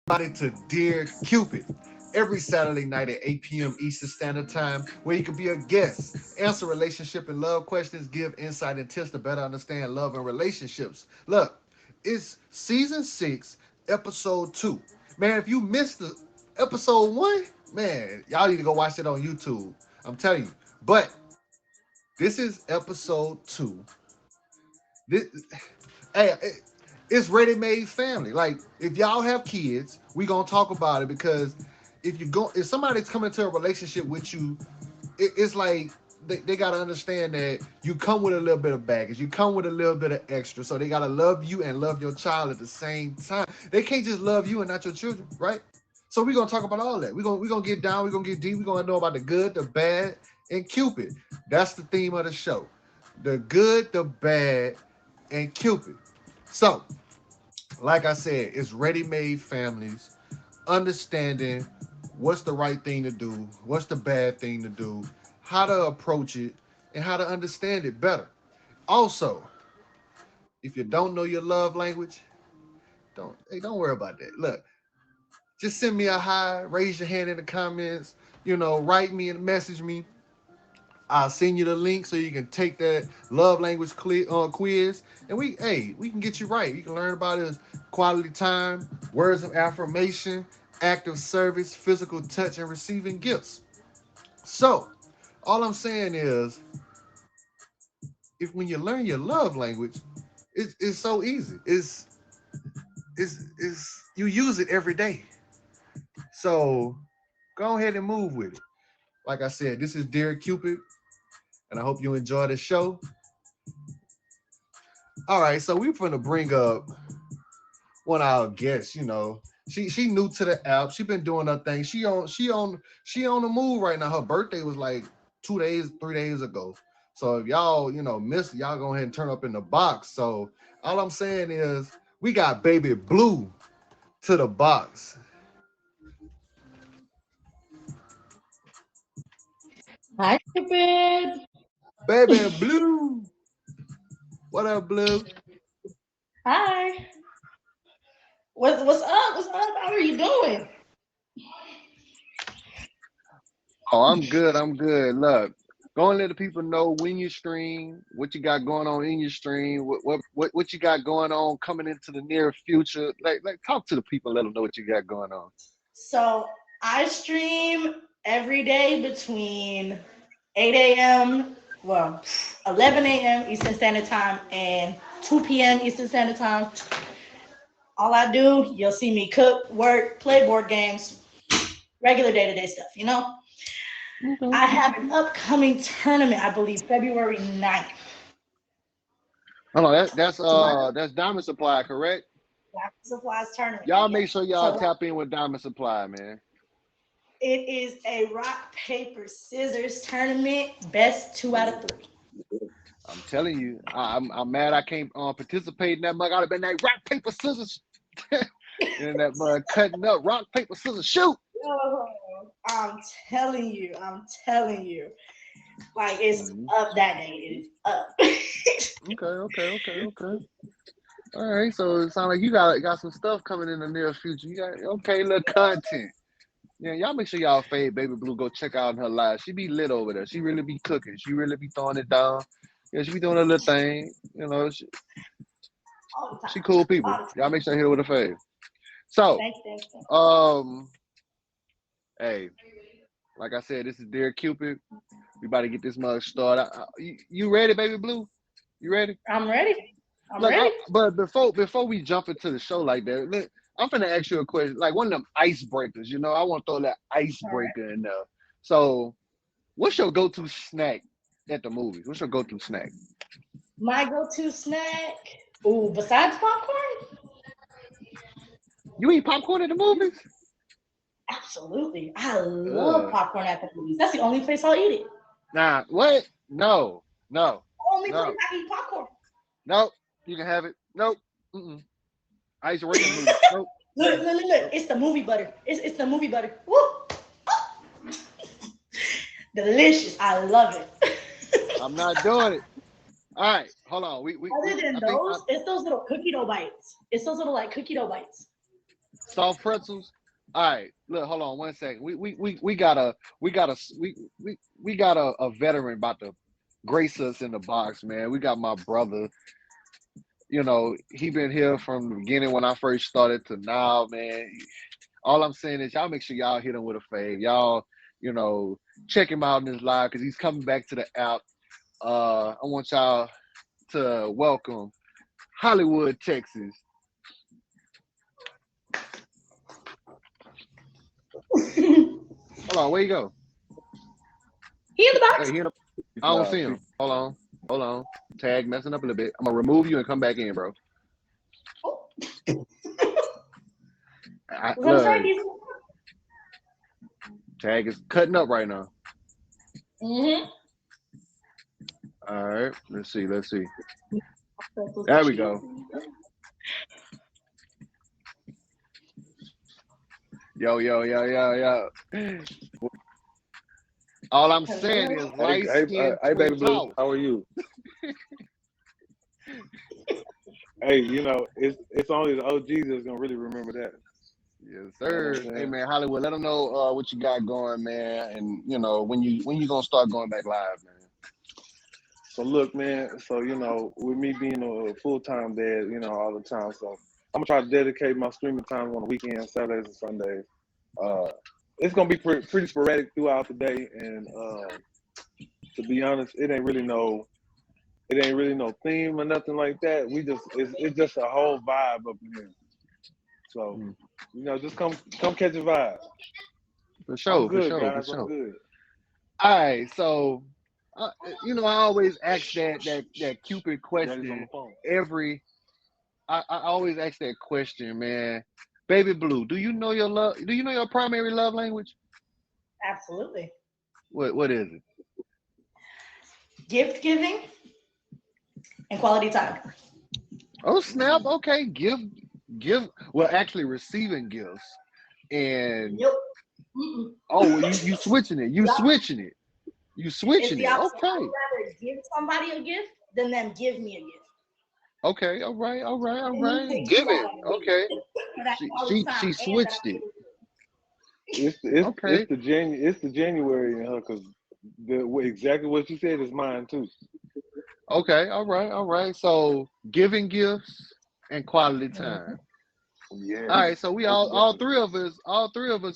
To Dear Cupid every Saturday night at 8 p.m. Eastern Standard Time, where you can be a guest, answer relationship and love questions, give insight and tips to better understand love and relationships. Look, it's season 6, episode 2. Man, if you missed the episode 1, man, y'all need to go watch it on YouTube. I'm telling you. But this is episode 2. This, hey, it's ready-made family. Like, if y'all have kids, we gonna talk about it because if somebody's coming to a relationship with you, it's like they gotta understand that you come with a little bit of baggage, you come with a little bit of extra, so they gotta love you and love your child at the same time. They can't just love you and not your children, right? So we're gonna talk about all that. We're gonna get down, we're gonna get deep, we're gonna know about the good, the bad, and Cupid. That's the theme of the show. The good, the bad, and Cupid. So, like I said, it's ready-made families, understanding what's the right thing to do, what's the bad thing to do, how to approach it, and how to understand it better. Also, if you don't know your love language, don't worry about that. Look, just send me a hi, raise your hand in the comments, write me and message me. I'll send you the link so you can take that love language quiz, and we can get you right. You can learn about it: quality time, words of affirmation, act of service, physical touch, and receiving gifts. So, all I'm saying is, if when you learn your love language, it's so easy. It's you use it every day. So go ahead and move with it. Like I said, this is Dear Cupid, and I hope you enjoy the show. All right, so we're gonna bring up one of our guests. She new to the app. She been doing her thing. She on the move right now. Her birthday was like 2 days, 3 days ago. So if y'all missed, y'all go ahead and turn up in the box. So all I'm saying is we got Baby Blue to the box. Hi, Qupid. Baby Blue, what up, Blue? Hi. What's up? What's up? How are you doing? Oh, I'm good. I'm good. Look, go and let the people know when you stream, what you got going on in your stream, what you got going on coming into the near future. Like talk to the people, let them know what you got going on. So I stream every day between 8 a.m. well 11 a.m. Eastern Standard Time and 2 p.m. Eastern Standard Time. All I do, you'll see me cook, work, play board games, regular day-to-day stuff. Okay. I have an upcoming tournament, I believe February 9th. Hold on, that's So my that's Diamond Supply, correct? supplies tournament, Y'all make yes. sure y'all So tap in with Diamond Supply, man. it is a rock, paper, scissors tournament. Best two out of three. I'm telling you, I'm mad I can't participate in that mug. I'd have been like rock paper scissors, and that mug cutting up rock paper scissors shoot. Oh, I'm telling you, like it's Mhm. up that day. It is up. Okay. All right, so it sounds like you got some stuff coming in the near future. You got okay, little content. Yeah, y'all make sure y'all fade Baby Blue. Go check out her live. She be lit over there. She really be cooking. She really be throwing it down. Yeah, she be doing her little thing. All the She time, cool people. all the Y'all time. make sure I hit her with a fade. So, Thanks. um, hey, like I said, this is Dear Cupid. We about to get this mug started. You ready, Baby Blue? You ready? I'm ready. I'm Look, ready. but before we jump into the show like that, look, I'm finna ask you a question, like one of them icebreakers. I want to throw that All right. icebreaker in there. So, what's your go-to snack at the movies? What's your go-to snack? My go-to snack. Ooh, besides popcorn, You eat popcorn at the movies? absolutely. I love Uh, popcorn at the movies. That's the only place I'll eat it. nah, what? No, no, Only place no, I eat popcorn. no. You can have it. Nope. Mm-mm. I used to work in the movies. Nope. Mm-mm. Look. Nope. It's the movie butter. It's the movie butter. Woo! Delicious. I love it. I'm not doing it. All right, hold on. We Other than I think I those, it's those little cookie dough bites. It's those little like cookie dough bites. Soft pretzels. All right, look, hold on one second. We got a veteran about to grace us in the box, man. We got my brother. You know, he been here from the beginning when I first started to now, man. All I'm saying is y'all make sure y'all hit him with a fade. Y'all, you know, check him out in his live because he's coming back to the app. I want y'all to welcome Hollywood, Texas. Hold on, where you go? He in the Hey, box. I don't see him. Hold on. Tag messing up a little bit. I'm gonna remove you and come back in, bro. Oh. Look, tag is cutting up right now. Mm-hmm. All right, let's see. There we go. Yo. All I'm saying is light skin Hey, twin baby blue, towers. how are you? Hey, you know, it's only the OGs that's gonna really remember that. Yes, You know what sir. I'm Hey saying? man, Hollywood, let them know what you got going, man, and you know when you gonna start going back live, man. So look, man. So you know, with me being a full-time dad, you know, all the time. So I'm gonna try to dedicate my streaming time on the weekends, Saturdays and Sundays. Uh, it's gonna be pretty sporadic throughout the day, and to be honest, it ain't really no theme or nothing like that. It's just a whole vibe up in here. So, you know, just come catch a vibe. For I'm sure, for good, sure, for guys. I'm sure. good. All right, so you know I always ask that Cupid Daddy's on the question phone. every. I always ask that question, man. Baby Blue, do you know your love? Do you know your primary love language? Absolutely. What is it? Gift giving and quality time. Oh snap! Okay, give. Well, actually, receiving gifts and Yep. Mm-mm. oh, well, you switching it. You Yep. switching it. You It's switching the it. opposite. I Okay. would rather give somebody a gift than them give me a gift. Okay. All right. And me take you Giving. out on a date Okay. for that quality She time and that switched I'm it. giving Okay. It's the January in her because exactly what you said is mine too. Okay. All right. So giving gifts and quality you. Mm-hmm. time. All Yes, right. So we most all definitely. three of us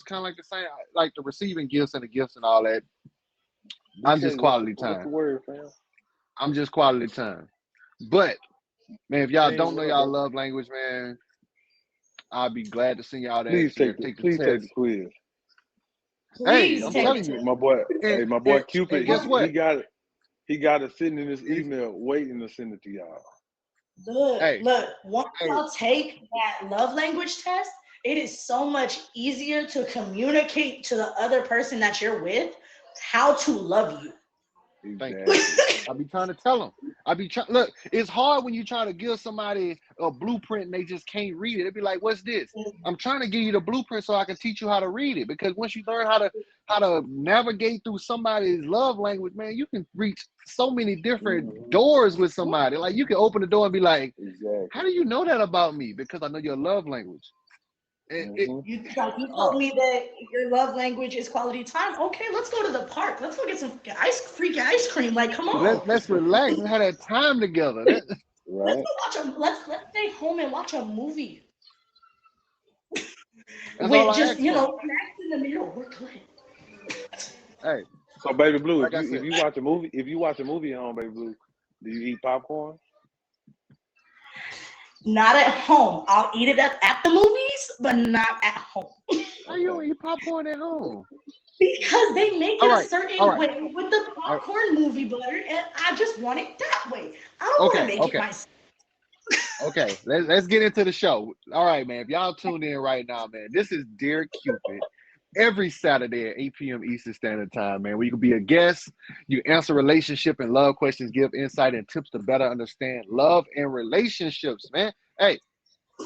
kind of like the same, like the receiving gifts and the gifts and all that. You I'm tell just me quality what's the time. word, fam? I'm just quality time. But man, if y'all Tell you don't know what, y'all bro. love language, man, I'll be glad to send y'all that so you take the Please take the test. quiz. Hey, Please I'm take the telling test. you. My boy, And hey, my boy and Cupid, guess what? he got it sitting in his It's, email waiting to send it to y'all. hey, Look, once hey, y'all take that love language test, it is so much easier to communicate to the other person that you're with how to love you. thank you. Exactly. I be trying to tell them. I be trying. Look, it's hard when you try to give somebody a blueprint and they just can't read it. They be like, "What's this?" I'm trying to give you the blueprint so I can teach you how to read it. Because once you learn how to navigate through somebody's love language, man, you can reach so many different Mm-hmm. doors with somebody. Like you can open the door and be like, "How Exactly. do you know that about me?" Because I know your love language. It Mm-hmm. You oh, told me that your love language is quality time. Okay, let's go to the park. Let's go get some freaking ice cream. Like, come on. let's relax and have that time together. Right. Let's stay home and watch a movie That's all with I just ask for. snacks in the middle. We're good. Hey, So, baby blue, like I said. if you watch a movie at home, baby blue, do you eat popcorn? Not at home. I'll eat it at the movies, but not at home. How you Okay. don't eat popcorn at home? Because they make All it a right, all certain right, way with the all right. popcorn movie butter, and I just want it that way. I don't want to Okay, make it okay, myself. okay. Let's get into the show. All right, man. If y'all tuned in right now, man, this is Dear Cupid. Every Saturday at 8 p.m. Eastern Standard Time, man, where you can be a guest, you answer relationship and love questions, give insight and tips to better understand love and relationships, man. Hey,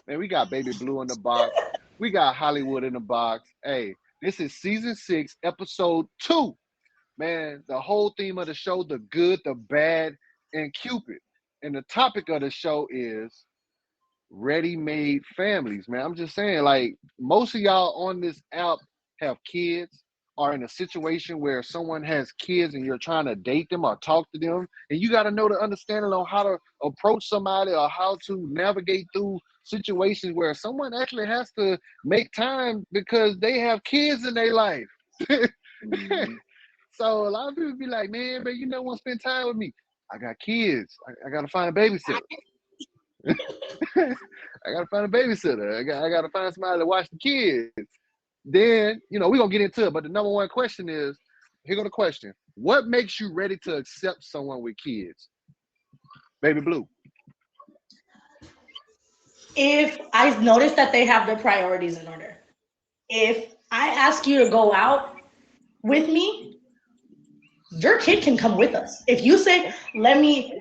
man, we got Baby Blue in the box. We got Hollywood in the box. Hey, this is season 6, episode 2. Man, the whole theme of the show, the good, the bad, and Cupid. And the topic of the show is ready-made families, man. I'm just saying, like, most of y'all on this app have kids, are in a situation where someone has kids and you're trying to date them or talk to them, and you got to know the understanding on how to approach somebody or how to navigate through situations where someone actually has to make time because they have kids in their life. Mhm. So a lot of people be like, man, but you don't want to spend time with me. I got kids. I got to find a babysitter. I got to find a babysitter. I got to find somebody to watch the kids. Then, we're going to get into it. But the number one question is, here go the question. What makes you ready to accept someone with kids? Baby Blue. If I notice that they have their priorities in order. If I ask you to go out with me, your kid can come with us. If you say, let me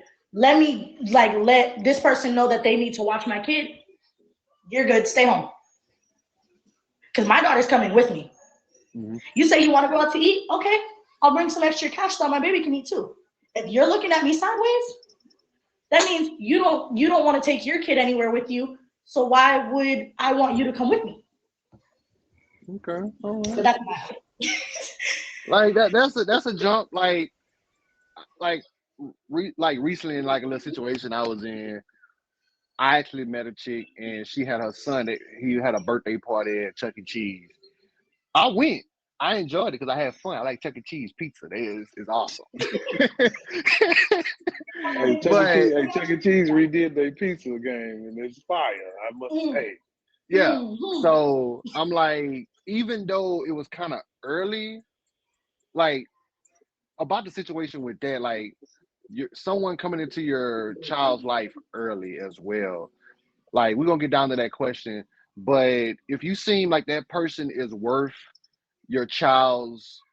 like let this person know that they need to watch my kid, you're good. Stay home. Because my daughter's coming with me. Mhm. You say you want to go out to eat? Okay. I'll bring some extra cash so my baby can eat too. If you're looking at me sideways, that means you don't want to take your kid anywhere with you. So why would I want you to come with me? Okay. All So right. that's my Like that's a jump. Like recently in like a little situation I was in, I actually met a chick and she had her son that he had a birthday party at Chuck E. Cheese. I went. I enjoyed it because I had fun. I like Chuck E. Cheese pizza. It's awesome. Hey, But Chuck E. Cheese redid their pizza game, and it's fire, I must mm, say. yeah, mm. so I'm like, even though it was kind of early, like about the situation with that, like someone coming into your child's life early as well. Like we're gonna get down to that question, but if you seem like that person is worth your child's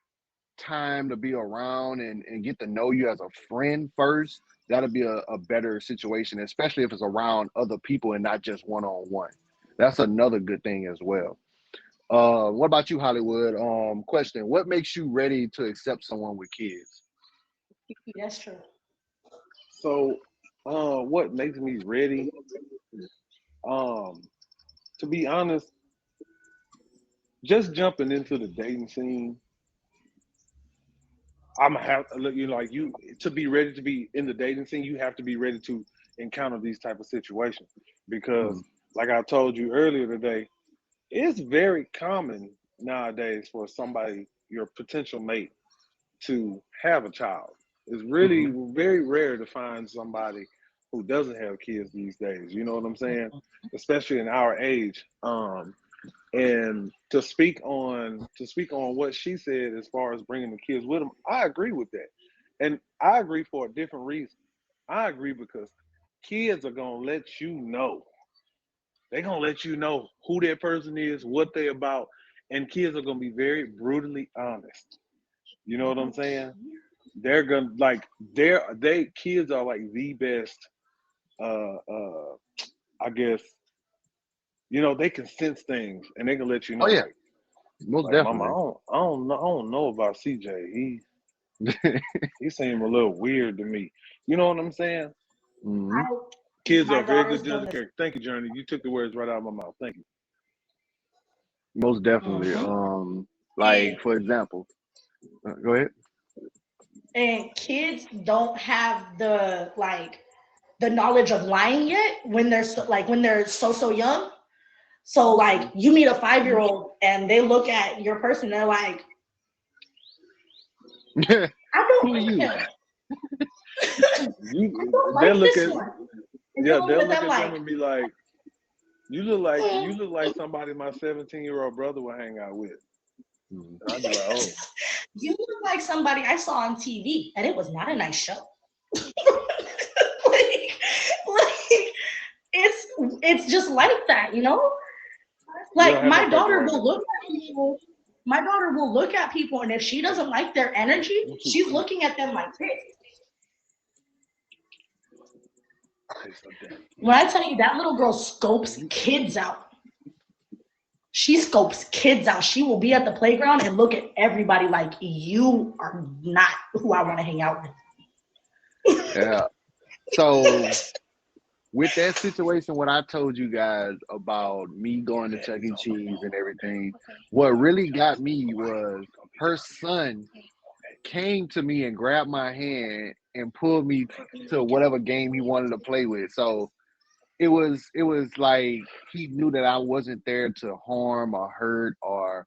time to be around and get to know you as a friend first, that'll be a better situation, especially if it's around other people and not just one on one. That's another good thing as well. What about you, Hollywood? Question: what makes you ready to accept someone with kids? That's true. So, what makes me ready? Um, to be honest, just jumping into the dating scene, I'm gonna have to look. Like you to be ready to be in the dating scene, you have to be ready to encounter these type of situations because, Mhm. like I told you earlier today, it's very common nowadays for somebody, your potential mate, to have a child. It's Mhm. really very rare to find somebody who doesn't have kids these days. You know what I'm saying? Especially in our age. And to speak on what she said as far as bringing the kids with them, I agree with that, and I agree for a different reason. I agree because kids are gonna let you know. They're gonna let you know who that person is, what they about, and kids are gonna be very brutally honest. You know what I'm saying? They're gonna like they kids are like the best uh I guess they can sense things and they can let you Oh know yeah, like most like mama, definitely. I don't know about CJ. He seemed a little weird to me. You know what I'm saying? Mhm. I Kids are my very daughter's good judge done of this. character. Thank you, Journey. You took the words right out of my mouth. Thank you. Most definitely. Mm-hmm. Like And for example, go ahead. and kids don't have the knowledge of lying yet when they're so young. So like you meet a 5-year-old and they look at your person, they're like, I don't Who are like you? him. I You don't they'll like look this at one. And you're yeah, looking they'll at look them at them like, and be like, you mm. look like somebody my 17-year-old brother would hang out with. Mhm. And I'd be like, oh, You look like somebody I saw on TV, and it was not a nice show. like, like it's just like that, you know? you don't Like have no my daughter pepperoni. will look at people. My daughter will look at people, and if she doesn't like their energy, I'm too she's sweet. looking at them like this. Taste like that. When I tell you that little girl scopes kids out, she scopes kids out. She will be at the playground and look at everybody like you are not who I want to hang out Yeah. So with that situation, what I told you guys about me going to Chuck E. Cheese and everything, what really got me was her son came to me and grabbed my hand and pulled me to whatever game he wanted to play with. So it was like he knew that I wasn't there to harm or hurt or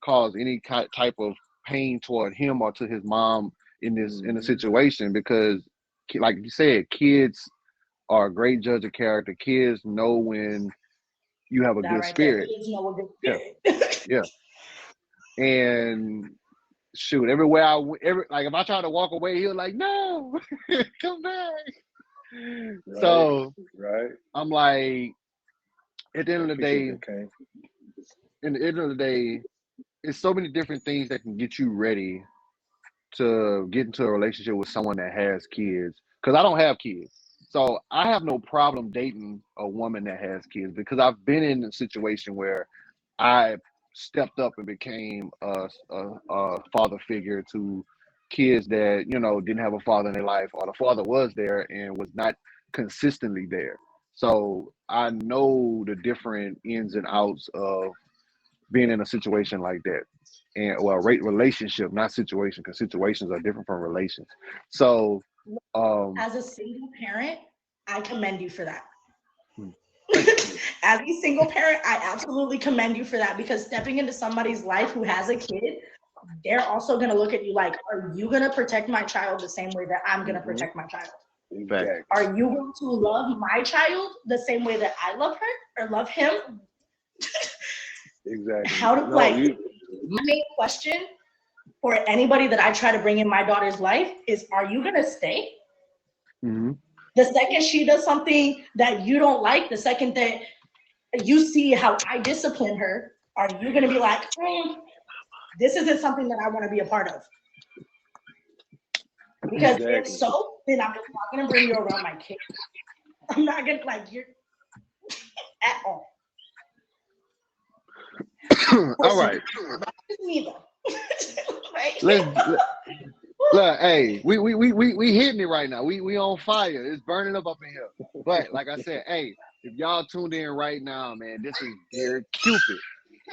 cause any type of pain toward him or to his mom in the situation because like you said, kids are a great judge of character. Kids know when you have a That good right there. spirit. Kids know a good Yeah, spirit. yeah. And shoot, everywhere I went, like if I tried to walk away, he was like, "No, come back." Right, So right. I'm like, at the end I of the appreciate day, that, Kane. in the end of the day, it's so many different things that can get you ready to get into a relationship with someone that has kids. Because I don't have kids. So I have no problem dating a woman that has kids because I've been in a situation where I stepped up and became a father figure to kids that, didn't have a father in their life or the father was there and was not consistently there. So I know the different ins and outs of being in a situation like that. And well, rate relationship, not situation, because situations are different from relations. So, As a single parent, I commend you for that. thank you. As a single parent, I absolutely commend you for that because stepping into somebody's life who has a kid, they're also going to look at you like, are you going to protect my child the same way that I'm going to protect my child? Exactly. Are you going to love my child the same way that I love her or love him? Exactly. How do my main question for anybody that I try to bring in my daughter's life is, are you going to stay? Mm-hmm. The second she does something that you don't like, the second that you see how I discipline her, are you going to be like, this isn't something that I want to be a part of? Because if so, then I'm just not going to bring you around my kid. I'm not going to like you at all. All right. Me though. Right? Look, hey, we hitting it right now. We on fire. It's burning up in here. But like I said, hey, if y'all tuned in right now, man, this is Dear Cupid.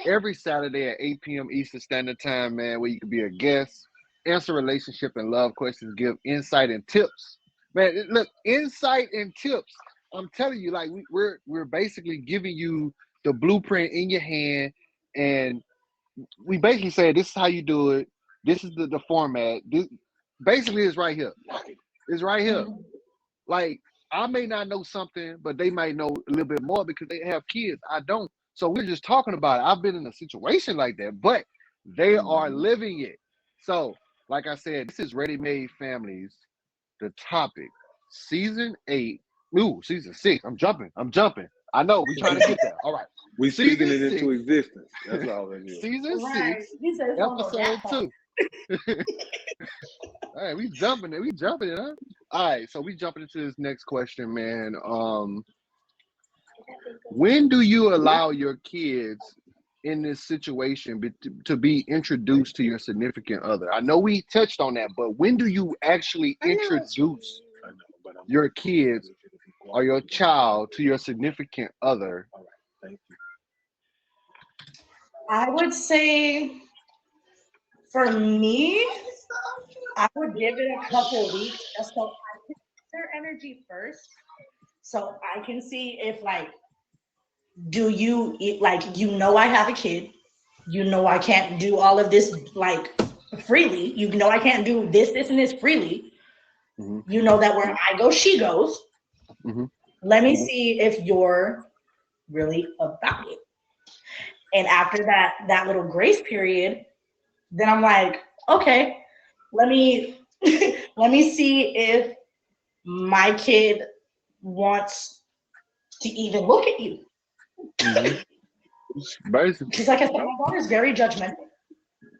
Every Saturday at 8 p.m. Eastern Standard Time, man, where you can be a guest, answer relationship and love questions, give insight and tips. Man, look, insight and tips. I'm telling you, like we're basically giving you the blueprint in your hand, and we basically say this is how you do it. This is the format. This basically is right here. It's right here. Like I may not know something, but they might know a little bit more because they have kids. I don't. So we're just talking about it. I've been in a situation like that, but they are living it. So, like I said, this is Ready Made Families, the topic. Season 8. Ooh, season 6. I'm jumping. I know. We're trying to get there. All right. We speaking Season it into 6. existence. That's all that is. Season Right. 6, You said it's gonna go episode that far. 2. All right, we jumping it. Huh? All right, so we jumping into this next question, man. When do you allow your kids in this situation to be introduced to your significant other? I know we touched on that, but when do you actually introduce your kids or your child to your significant other? I would say for me, I would give it a couple weeks just so I can get their energy first. So I can see if like, do you like I have a kid. I can't do all of this like freely. I can't do this, and this freely. Mm-hmm. That where I go, she goes. Mm-hmm. Let me see if you're really about it. And after that little grace period, then I'm like, okay, let me let me see if my kid wants to even look at you. Mm-hmm. Basically. Because like I said, my daughter's very judgmental.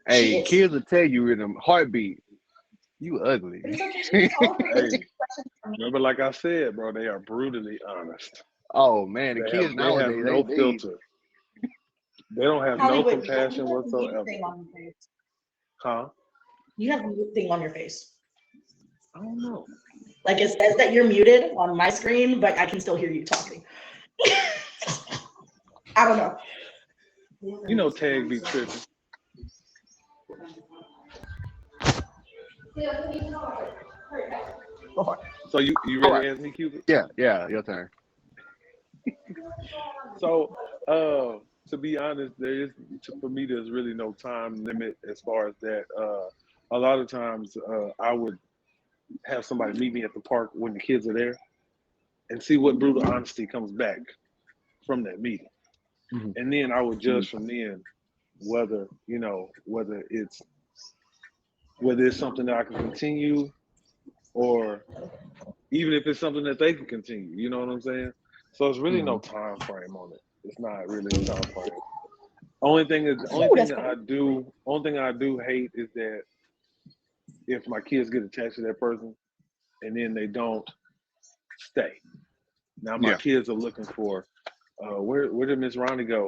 Hey, kids will tell you in a heartbeat, you ugly. But it's okay. Hey, remember, like I said, bro, they are brutally honest. Oh man, the kids nowadays have no filter. They don't have Hollywood, no compassion whatsoever. Thing on your face. Huh? You have a thing on your face. I don't know. Like it says that you're muted on my screen, but I can still hear you talking. I don't know. You know, Tag be tripping. So you All ready right. to ask me, Cupid? Yeah, your turn. So, to be honest, for me, there's really no time limit as far as that. A lot of times, I would have somebody meet me at the park when the kids are there and see what brutal honesty comes back from that meeting. Mhm. And then I would judge from then whether, whether it's something that I can continue or even if it's something that they can continue. You know what I'm saying? So it's really no Mhm. time frame on it. It's not really a time frame. Only thing is, Ooh, that's funny. only thing I do hate is that if my kids get attached to that person and then they don't stay. Now my Yeah. kids are looking for, where did Miss Ronnie go,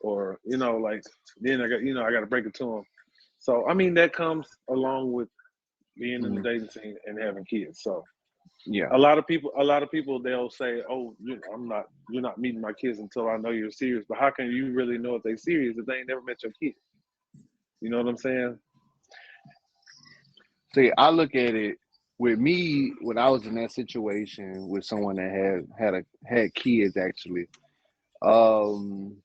or like then I got to break it to them. So I mean that comes along with being in the Mhm. dating scene and having kids. So Yeah. a lot of people they'll say, oh, you're not meeting my kids until I know you're serious. But how can you really know if they're serious if they ain't never met your kid? You know what I'm saying? See, I look at it with me when I was in that situation with someone that had kids actually. Um,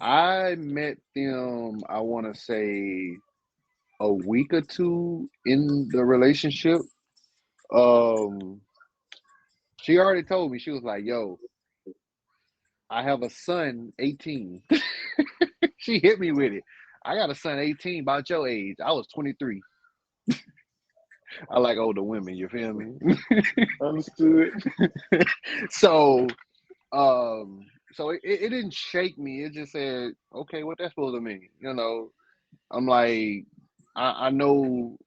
I met them, I want to say a week or two in the relationship. Um, she already told me, she was like, "Yo, I have a son, 18." She hit me with it. I got a son, 18, about your age. I was 23. I like older women, you feel me? Understood. So, um, it didn't shake me. It just said, okay, what that's supposed to mean? I'm like, I know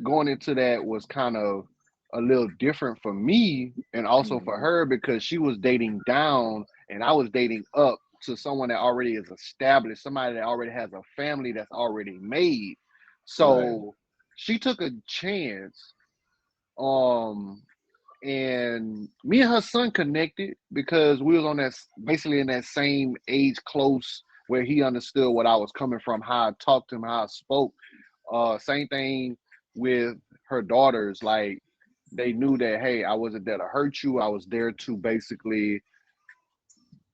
going into that was kind of a little different for me and also for Mhm. her because she was dating down and I was dating up to someone that already is established, somebody that already has a family that's already made. Right. So she took a chance. Um, and me and her son connected because we was on that basically in that same age close where he understood what I was coming from, how I talked to him, how I spoke. Same thing with her daughters. Like they knew that hey, I wasn't there to hurt you. I was there to basically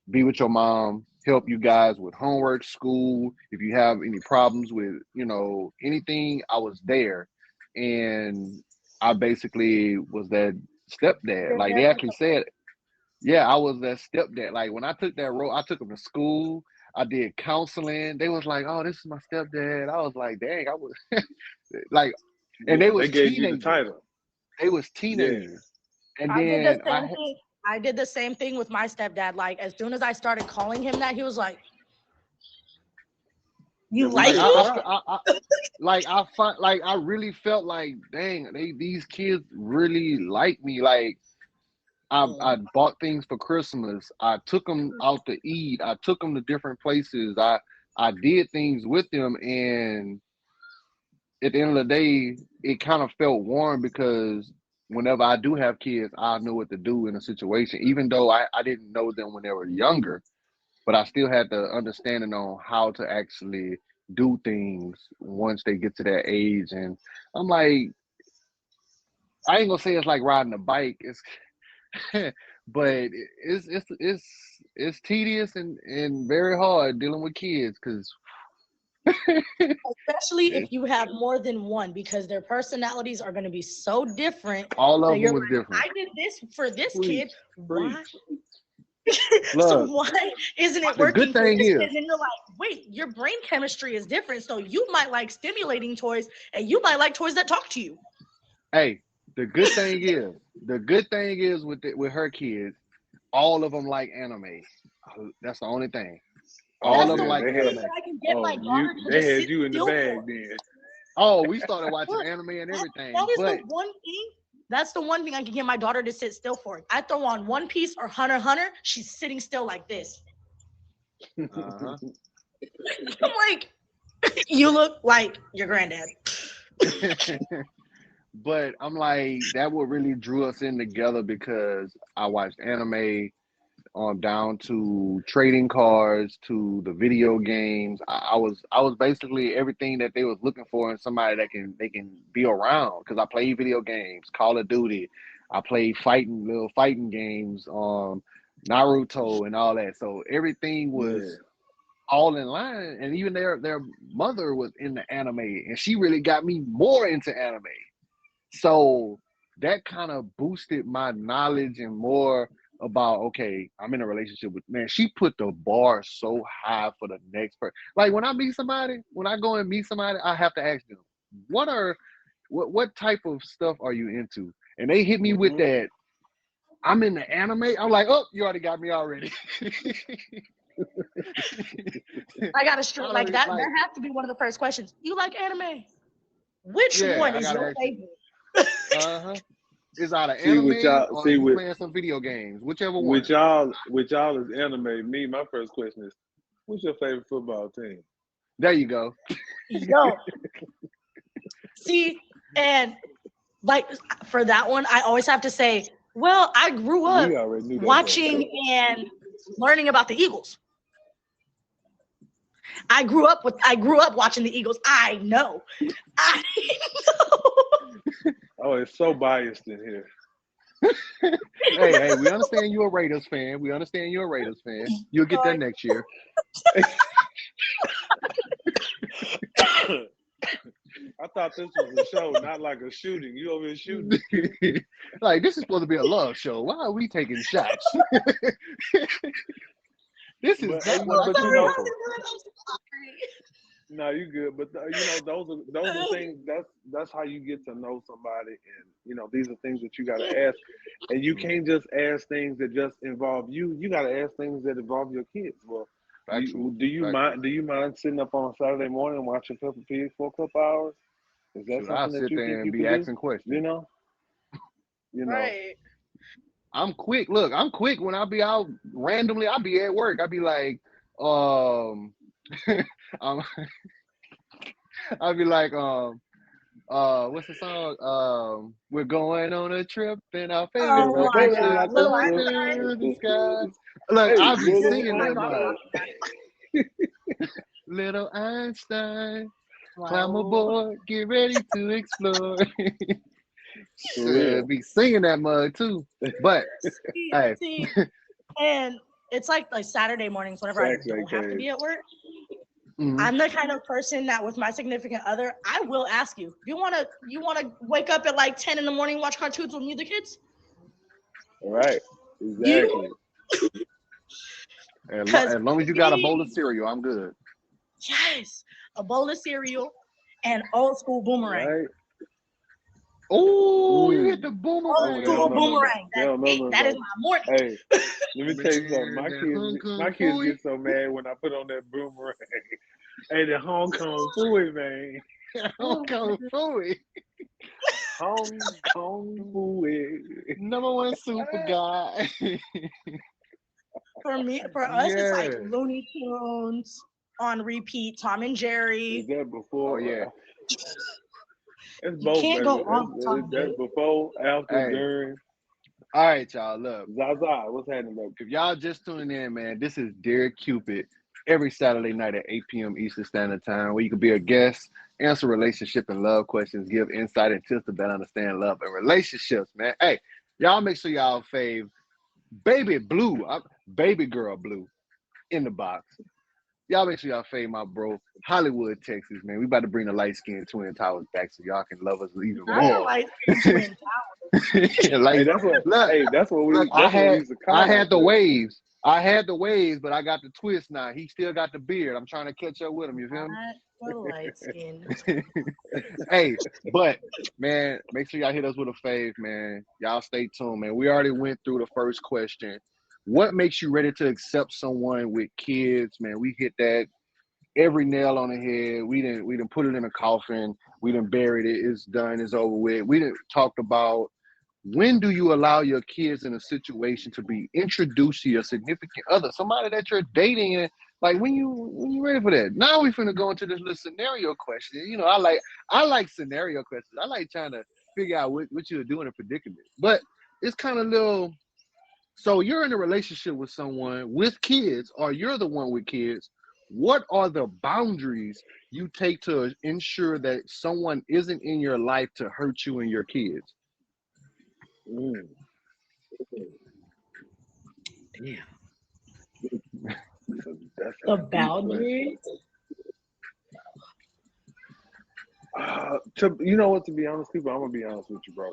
be with your mom, help you guys with homework, school. If you have any problems with, anything, I was there. And I basically was that stepdad. Been Like there they for actually said, yeah, I was that stepdad. Like when I took that role, I took them to school. I did counseling. They was like, "Oh, this is my stepdad." I was like, "Dang, I was like," and they Yeah, they was gave you the teenagers. title. They was Yeah. teenagers, and I did the then same thing. I did the same thing with my stepdad. Like as soon as I started calling him that, he was like, "You Then we like like finna me?" fry. I really felt like, dang, these kids really like me. Like I bought things for Christmas. I took them out to eat. I took them to different places. I did things with them, and at the end of the day, it kind of felt warm because whenever I do have kids, I know what to do in a situation. Even though I didn't know them when they were younger, but I still had the understanding on how to actually do things once they get to that age. And I'm like, I ain't gonna say it's like riding a bike. It's but it's tedious and very hard dealing with kids because Especially if you have more than one, because their personalities are going to be so different all that of them you're was like, different. I did this for this kid. Preach, Why? preach. So Look, why isn't it the good working for thing this is, kid? And you're like, wait, your brain chemistry is different. So you might like stimulating toys and you might like toys that talk to you. hey, the good thing is with her kids, all of them like anime. That's the only thing. All That's Oh of the them yeah, one like they thing had. anime. that I can get my Oh, daughter to they just had sit you in the still for. bag then. Oh, we started watching Look, anime and that everything, is the but one thing. That's the one thing I can get my daughter to sit still for. I throw on One Piece or Hunter x Hunter, she's sitting still like this. uh-huh. I'm like, you look like your granddad. But I'm like, that what really drew us in together because I watched anime down to trading cards to the video games. I was basically everything that they was looking for in somebody that can they can be around because I played video games, Call of Duty. I played little fighting games, Naruto and all that. So everything Yeah. was all in line, and even their mother was in the anime, and she really got me more into anime. So that kind of boosted my knowledge and more about okay, I'm in a relationship with man. She put the bar so high for the next person. Like when I meet somebody, when I go and meet somebody, I have to ask them, what type of stuff are you into? And they hit me with Hmm. that. I'm in the anime. I'm like, oh, you already got me already. I got to I straight like already that. like, That has to be one of the first questions. You like anime? Which yeah, one I is gotta your ask you. favorite? Uh-huh. Is either See with anime y'all, or see you with playing some video games, whichever with one. y'all, with y'all is anime. Me, my first question is, what's your favorite football team? There you go. Yo, see, and like for that one, I always have to say, well, I grew up We already knew that part. watching and learning about the Eagles. I grew up watching the Eagles. I know. I know. Oh, it's so biased in here. Hey, we understand you're a Raiders fan. We understand you're a Raiders fan. You'll get that Sorry. next year. I thought this was a show, not like a shooting. You over here shooting? Like this is supposed to be a love show. Why are we taking shots? This is But not you what know, I but you came know, here for. no, you good. But you know, those are things. That's how you get to know somebody, and you know, these are things that you got to ask, and you can't just ask things that just involve you. You got to ask things that involve your kids. Well, Factual. do you Factual. mind? Do you mind sitting up on a Saturday morning watching Peppa Pig for a couple hours? Is that Shoot, I'll something that sit you think there and you be can do? asking You questions. know, you know. Right. I'm quick. Look, I'm quick when I be out randomly. I'll be at work. I'll be like, um, um I'll be like, what's the song? We're going on a trip in our favorite Oh Baby, my baby, vacation God, like Little the, Einstein. to the sky. Look, hey, I'll be little singing I that thought about mug. that. Little Einstein, climb Wow. aboard, get ready to explore. for real. Be singing that mug too. But hey, See, and it's like Saturday mornings whenever I Facts don't like have to that. be at work. mhm. I'm the kind of person that with my significant other, I will ask you, you wanna wake up at like 10 in the morning, watch cartoons with me the kids? All right, You exactly. because As long as you got a bowl of me, cereal, I'm good. yes, a bowl of cereal and old school boomerang. Right. Oh, you hit Mm. the Old Oh, they boomerang. don't school know nothing about. boomerang. They That don't know hey, nothing that is about. my morning. Hey, let me tell you something. Man, that Hong My Kong kids fooey. get so mad when I put on that boomerang. Hey, the Hong Kong fooey, man. Hong Kong fooey. Hong Kong fooey. Number one super guy. For us, it's like Yeah. Looney Tunes on repeat, Tom and Is Jerry. that Oh before? yeah. It's You both, can't baby. go wrong with Tom and That's Jerry. before, after, Hey. during. All right, y'all. Look, Zaza, what's happening, baby? if y'all just tuning in, man, this is Dear Cupid every Saturday night at 8 p.m. Eastern Standard Time, where you can be a guest, answer relationship and love questions, give insight and tips to better understand love and relationships, man. Hey, y'all make sure y'all fave Baby Blue, Baby Girl Blue in the box. Y'all make sure y'all fade my bro, Hollywood, Texas, man. We about to bring the light skinned Twin Towers back so y'all can love us even Not the more. light skin twin Hey, Like, that's what. look, Hey, look, that's what we used to I call had the ourselves. waves. I had the waves, but I got the twist now. He still got the beard. I'm trying to catch up with him. You feel not the light skin. me? Hey, but man, make sure y'all hit us with a fave, man. Y'all stay tuned, man. We already went through the first question. What makes you ready to accept someone with kids, man? We hit that every nail on the head. We didn't put it in a coffin. We didn't buried it. It's done. It's over with. We didn't talked about when do you allow your kids in a situation to be introduced to your significant other, somebody that you're dating, and like when you ready for that. Now we finna go into this little scenario question. You know, I like scenario questions. I like trying to figure out what you're doing in a predicament. But it's kind of little. So you're in a relationship with someone with kids, or you're the one with kids. What are the boundaries you take to ensure that someone isn't in your life to hurt you and your kids? Mm. Damn. That's The a deep boundary. you know what? To be honest, people, I'm gonna be honest with you, bro.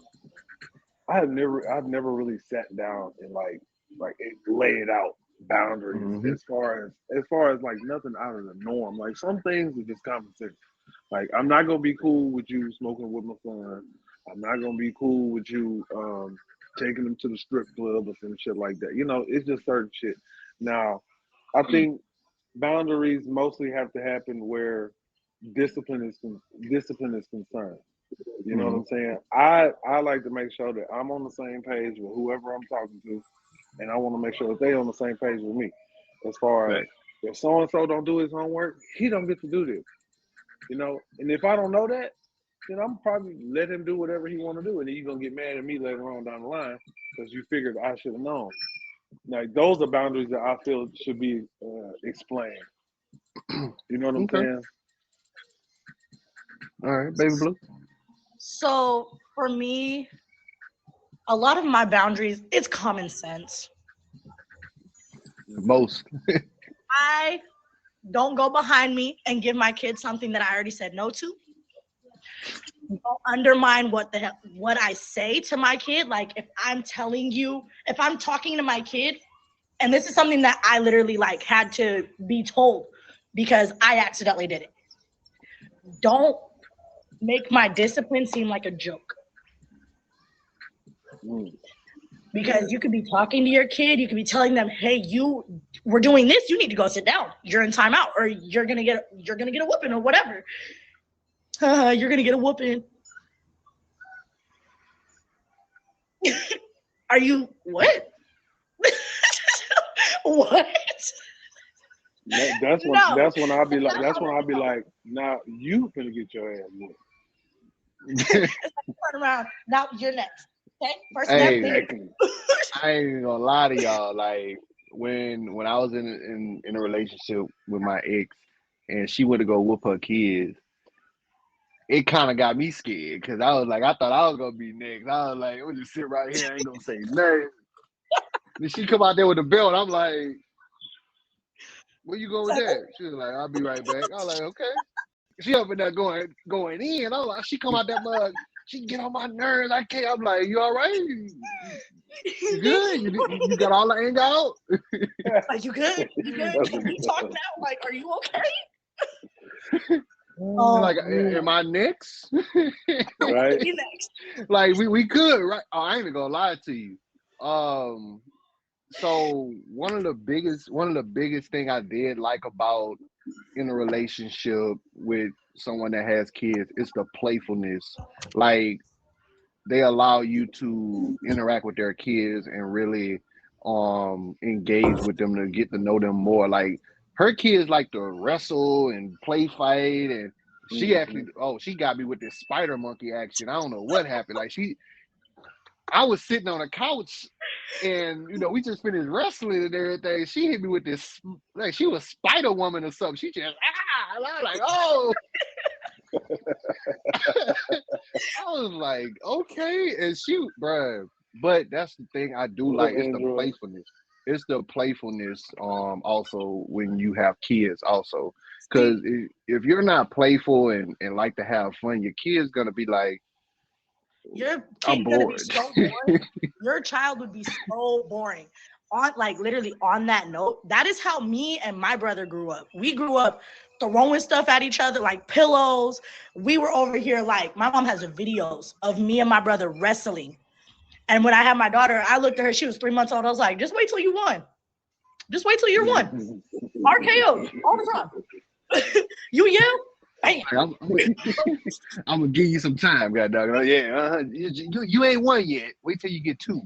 I've never really sat down and like laid out boundaries Mm-hmm. as far as like nothing out of the norm. Like some things are just common sense. Like I'm not gonna be cool with you smoking with my son. I'm not gonna be cool with you taking them to the strip club or some shit like that. You know, it's just certain shit. Now, I think boundaries mostly have to happen where discipline is concerned. You know what Mm-hmm. I'm saying? I like to make sure that I'm on the same page with whoever I'm talking to, and I want to make sure that they on the same page with me. As far as Right. if so and so don't do his homework, he don't get to do this. You know, and if I don't know that, then I'm probably let him do whatever he want to do, and then you're gonna get mad at me later on down the line because you figured I should have known. Like those are boundaries that I feel should be explained. You know what I'm Okay. saying? All right, baby blue. So for me, a lot of my boundaries, it's common sense. Most. I don't go behind me and give my kids something that I already said no to. Don't undermine what I say to my kid. Like if I'm talking to my kid, and this is something that I literally like had to be told because I accidentally did it. Don't make my discipline seem like a joke. Mm. Because you could be talking to your kid, you could be telling them, "Hey, we're doing this. You need to go sit down. You're in timeout, or you're gonna get a whooping, or whatever. You're gonna get a whooping." Are you what? What? That's when No. I'll be like, now you finna get your ass whooped. Turn around. Now you're next. Okay. First Hey, step. Exactly. I ain't even gonna lie to y'all. Like when I was in a relationship with my ex, and she went to go whoop her kids, it kind of got me scared because I thought I was gonna be next. I was like, I'm just sit right here, I ain't gonna say nothing. Then she come out there with the belt. I'm like, where you going with that? She was like, I'll be right back. I was like, okay. She up in there going in. I was like, she come out that mug. She get on my nerves. I can't. I'm like, you all right? You good? You got all the anger out? Like, you good? You good? Can we talk now? Like, are you okay? Like, am I next? Right? You next. Like, we could, right? Oh, I ain't even gonna lie to you. So one of the biggest thing I did like about in a relationship with someone that has kids is the playfulness. Like they allow you to interact with their kids and really engage with them to get to know them more. Like her kids like to wrestle and play fight, and she actually she got me with this spider monkey action. I don't know what happened. Like I was sitting on a couch and we just finished wrestling and everything. She hit me with this like she was Spider Woman or something. She just and I was like, oh. I was like, okay, and bruh. But that's the thing I do like. It's the playfulness. It's the playfulness. Also when you have kids, also, because if you're not playful and like to have fun, your kid's gonna be like, your I'm kid's gonna be bored. so boring. Your child would be so boring. Literally on that note, that is how me and my brother grew up. We grew up throwing stuff at each other like pillows. We were over here like my mom has videos of me and my brother wrestling. And when I had my daughter, I looked at her. She was 3 months old. I was like, just wait till you won. Just wait till you're one. RKO all the time. You yell. Bam. I'm gonna give you some time, god dog. Yeah, you ain't one yet. Wait till you get two.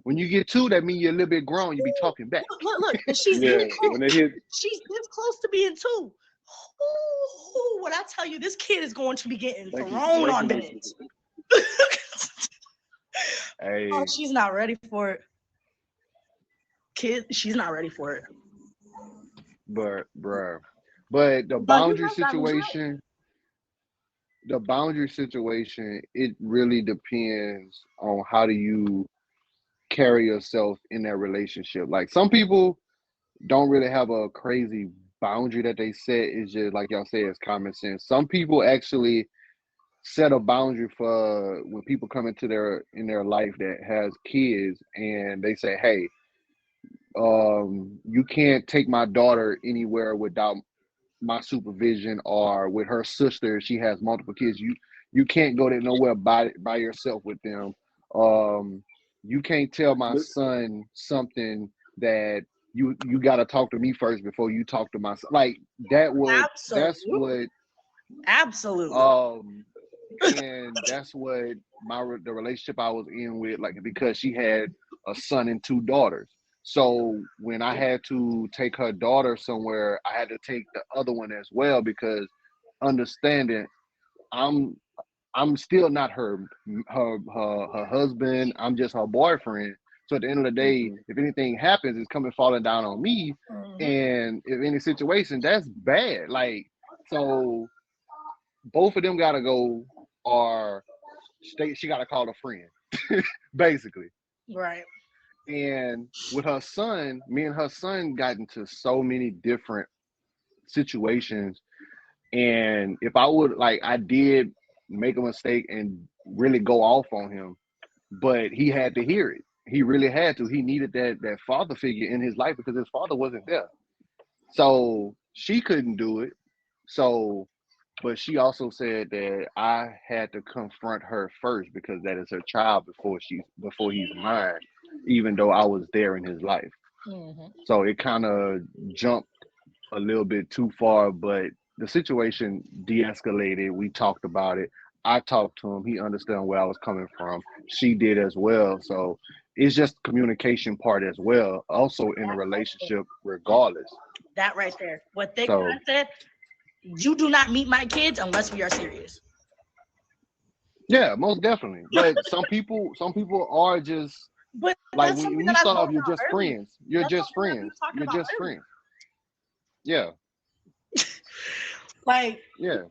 When you get two, that means you're a little bit grown. You be talking back. Look. She's this close. She's this close to being two. Ooh, when I tell you, this kid is going to be getting thrown on beds. Oh, Hey, she's not ready for it. Kid, she's not ready for it. but bruh. But But you know that was right. the boundary situation, it really depends on how do you carry yourself in that relationship. Like some people don't really have a crazy boundary that they set. It's just like y'all say, it's common sense. Some people actually set a boundary for when people come into their life that has kids, and they say, hey, you can't take my daughter anywhere without my supervision, or with her sister, she has multiple kids, you can't go there nowhere by yourself with them. um you can't tell my But son something that you got to talk to me first before you talk to my son. Like that's Absolutely. what Absolutely. um and that's what the relationship I was in with, like, because she had a son and two daughters. So when I had to take her daughter somewhere, I had to take the other one as well, because understanding I'm I'm still not her husband. I'm just her boyfriend. So at the end of the day, hmm if anything happens, it's coming falling down on me. Mhm. And if any situation, that's bad. Like, so both of them gotta go, or she gotta call a friend, basically. Right. And with her son, me and her son got into so many different situations. And if I would, like, I did make a mistake and really go off on him, but he had to hear it. He really had to. He needed that father figure in his life because his father wasn't there. So she couldn't do it. So, but she also said that I had to confront her first because that is her child before he's mine, even though I was there in his life. Hmm. So it kind of jumped a little bit too far, but the situation de-escalated. We talked about it. I talked to him. He understood where I was coming from. She did as well. So it's just communication part as well. Also in a That right there. relationship, regardless. That right there. What Thick So Nine said, you do not meet my kids unless we are serious. yeah, most definitely. But some people are just But like that's when something you that I start spoke off, you're about just earlier. friends. You're That's just something that we friends. were talking You're about just earlier. friends. Yeah, Like, yeah,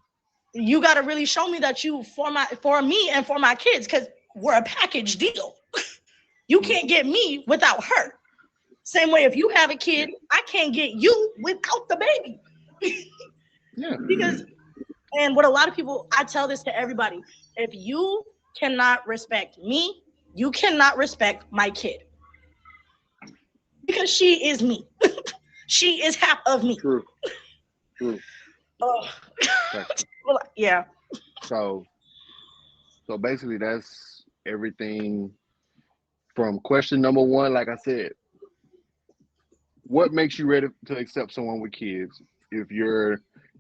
you got to really show me that you for me and for my kids, because we're a package deal. You mhm, can't get me without her. Same way, if you have a yeah, kid, I can't get you without the baby. yeah. Because, and what a lot of people, I tell this to everybody, if you cannot respect me, you cannot respect my kid, because she is me. She is half of me. true, true. Oh, Exactly. well, yeah. So so basically, that's everything from question number one. Like I said, what makes you ready to accept someone with kids? If you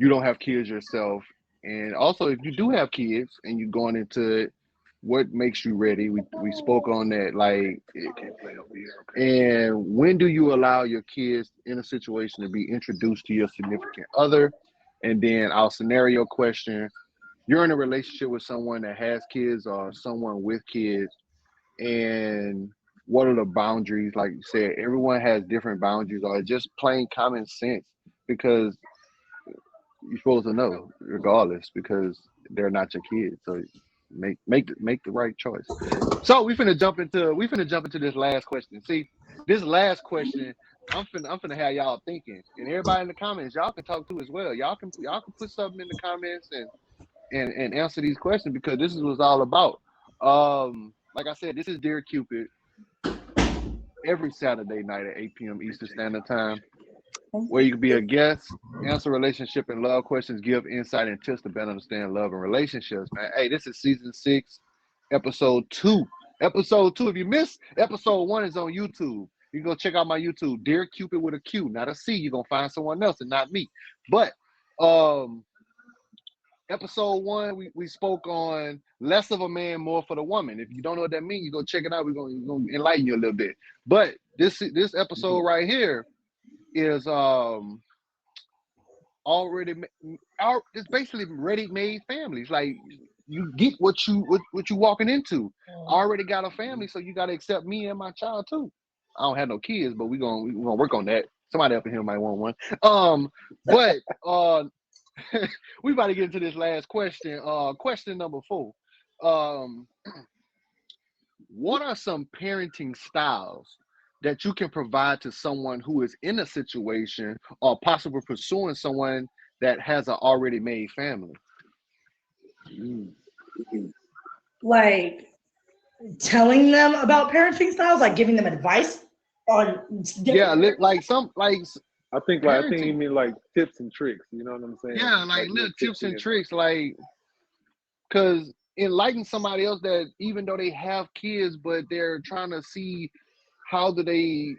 don't have kids yourself, and also if you do have kids and you're going into it, what makes you ready? We spoke on that. Like, and when do you allow your kids in a situation to be introduced to your significant other? And then our scenario question: you're in a relationship with someone that has kids or someone with kids, and what are the boundaries? Like you said, everyone has different boundaries, or just plain common sense, because you're supposed to know regardless, because they're not your kids. So make the right choice. So we finna jump into this last question. See, this last question, I'm finna have y'all thinking, and everybody in the comments, y'all can talk to as well. Y'all can put something in the comments and answer these questions, because this is what it's all about. Like I said, this is Dear Cupid every Saturday night at 8 p.m. Eastern Standard Time, where you can be a guest, answer relationship and love questions, give insight and tips to better understand love and relationships, man. Hey, this is season 6, episode 2. Episode 2. If you missed episode 1, is on YouTube. You can go check out my YouTube, Dear Cupid with a Q, not a C. You're gonna find someone else and not me. But um episode 1, we spoke on less of a man, more for the woman. If you don't know what that means, you go check it out. We're gonna enlighten you a little bit. But this episode right here is already it's basically ready made families. Like, you get what you walking into. I already got a family, so you got to accept me and my child too. I don't have no kids, but we gonna work on that. Somebody up in here might want one. But we about to get into this last question. Question number 4. What are some parenting styles that you can provide to someone who is in a situation or possibly pursuing someone that has an already made family? Like telling them about parenting styles, like giving them advice on Yeah, different. like some like I think you parenting. mean like tips and tricks. You know what I'm saying? Yeah, like little tips and and tricks, like because enlighten somebody else that even though they have kids, but they're trying to see how do they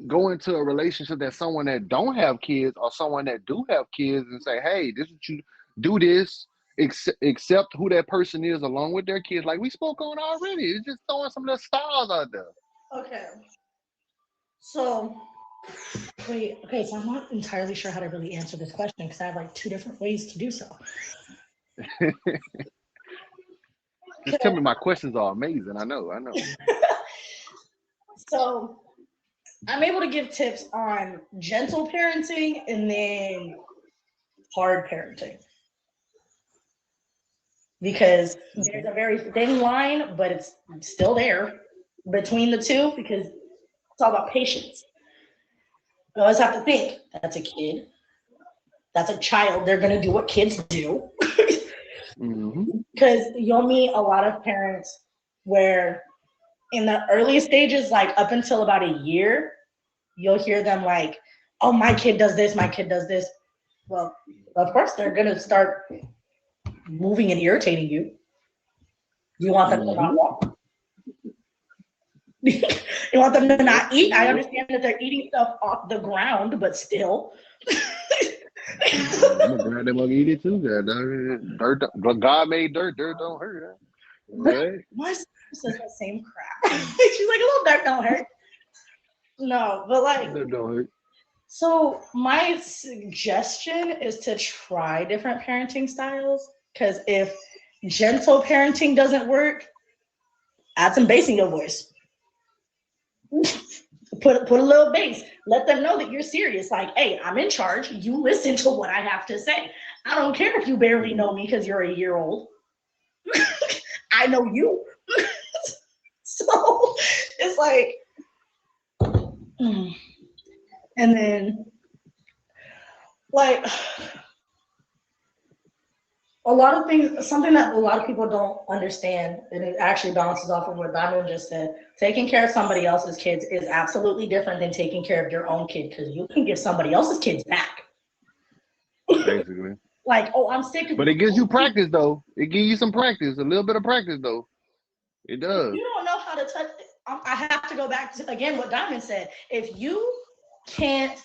go into a relationship that someone that don't have kids or someone that do have kids and say, hey, this is what you do this, accept who that person is along with their kids. Like we spoke on already. It's just throwing some little styles out there. Okay. So wait, okay, so I'm not entirely sure how to really answer this question because I have like 2 different ways to do so. Just tell me my questions are amazing. I know. So I'm able to give tips on gentle parenting and then hard parenting. Because there's a very thin line, but it's still there between the two because it's all about patience. You always have to think that's a kid, that's a child. They're going to do what kids do. Because you'll meet a lot of parents where in the early stages, like up until about a year, you'll hear them like, oh, my kid does this, my kid does this. Well, of course, they're going to start moving and irritating you. You want them to not walk. You want them to not eat. I understand that they're eating stuff off the ground, but still. I'm gonna grab them and eat it too. Dirt, God made dirt. Dirt don't hurt. right? My sister says the same crap. She's like, a little dirt don't hurt. No, but like, Dirt don't hurt. so my suggestion is to try different parenting styles. Because if gentle parenting doesn't work, add some bass in your voice. Put a little bass. Let them know that you're serious. Like, hey, I'm in charge. You listen to what I have to say. I don't care if you barely know me because you're a year old. I know you. So it's like, and then like a lot of things, something that a lot of people don't understand, and it actually bounces off of what Diamond just said. Taking care of somebody else's kids is absolutely different than taking care of your own kid because you can give somebody else's kids back. Basically. Like, oh, I'm sick of But it gives you practice though. It gives you some practice, a little bit of practice though. It does. You don't know how to touch. I have to go back to again what Diamond said. If you can't